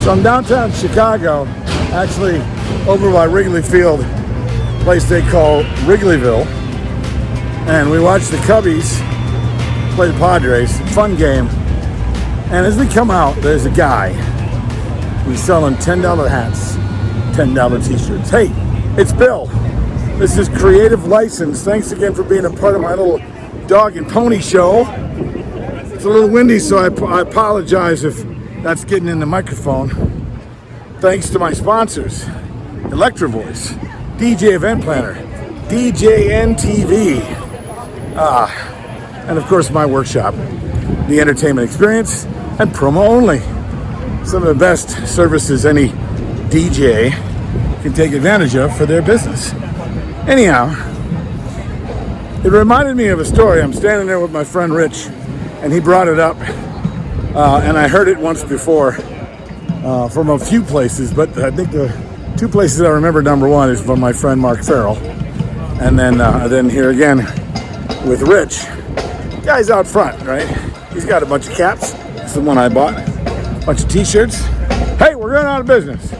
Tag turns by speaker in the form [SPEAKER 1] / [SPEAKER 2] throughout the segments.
[SPEAKER 1] So I'm downtown Chicago, actually over by Wrigley Field, a place they call Wrigleyville. And we watched the Cubbies play the Padres, fun game. And as we come out, there's a guy who's selling $10 hats, $10 t-shirts. Hey, it's Bill. This is Creative License. Thanks again for being a part of my little dog and pony show. It's a little windy, so I apologize if that's getting in the microphone. Thanks to my sponsors, Electro Voice, DJ Event Planner, DJN TV, and of course my workshop, The Entertainment Experience, and Promo Only. Some of the best services any DJ can take advantage of for their business. Anyhow, it reminded me of a story. I'm standing there with my friend Rich, and he brought it up, and I heard it once before from a few places, but I think the two places I remember, number one, is from my friend Mark Farrell, and then here again with Rich. The guy's out front, right? He's got a bunch of caps. It's the one I bought. A bunch of t-shirts. Hey, we're going out of business.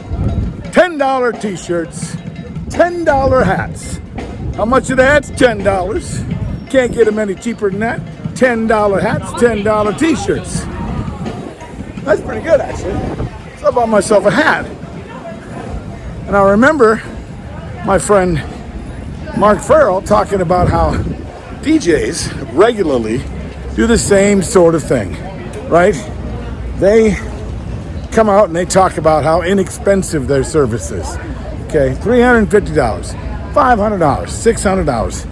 [SPEAKER 1] $10 t-shirts, $10 hats. How much are the hats? $10. Can't get them any cheaper than that. $10 hats, $10 t-shirts. That's pretty good, actually. So I bought myself a hat. And I remember my friend Mark Farrell talking about how DJs regularly do the same sort of thing, right? They come out and they talk about how inexpensive their service is. Okay, $350, $500, $600.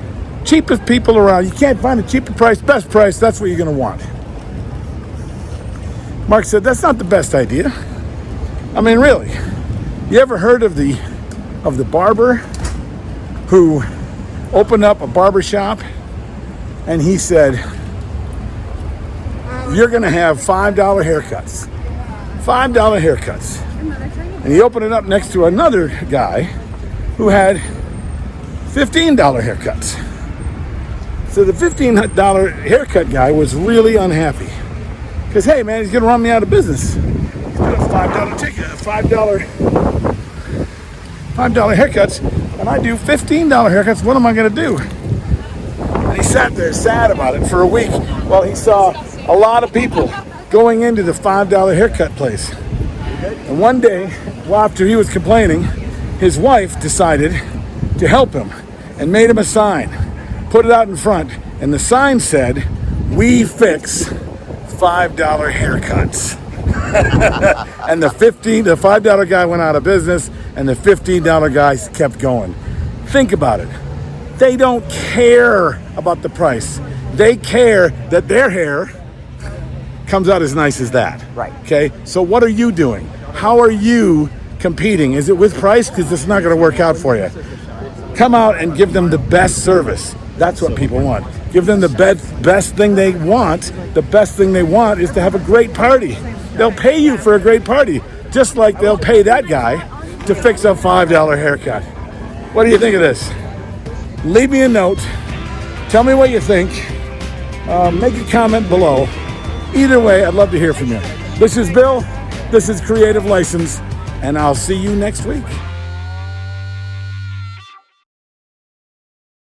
[SPEAKER 1] Cheapest people around. You can't find a cheaper price, best price, that's what you're gonna want. Mark said, that's not the best idea. I mean, really. You ever heard of the barber who opened up a barber shop and he said, you're gonna have $5 haircuts. $5 haircuts. And he opened it up next to another guy who had $15 haircuts. So the $15 haircut guy was really unhappy. Because, hey, man, he's gonna run me out of business. He's got a $5 ticket, $5 haircuts, and I do $15 haircuts. What am I gonna do? And he sat there sad about it for a week while he saw a lot of people going into the $5 haircut place. And one day, well, after he was complaining, his wife decided to help him and made him a sign, put it out in front, and the sign said, "We fix $5 haircuts." And the $5 guy went out of business, and the $15 guys kept going. Think about it. They don't care about the price. They care that their hair comes out as nice as that.
[SPEAKER 2] Right.
[SPEAKER 1] Okay? So what are you doing? How are you competing? Is it with price? Because it's not going to work out for you. Come out and give them the best service. That's what people want. Give them the best thing they want. The best thing they want is to have a great party. They'll pay you for a great party, just like they'll pay that guy to fix a $5 haircut. What do you think of this? Leave me a note. Tell me what you think. Make a comment below. Either way, I'd love to hear from you. This is Bill. This is Creative License, and I'll see you next week.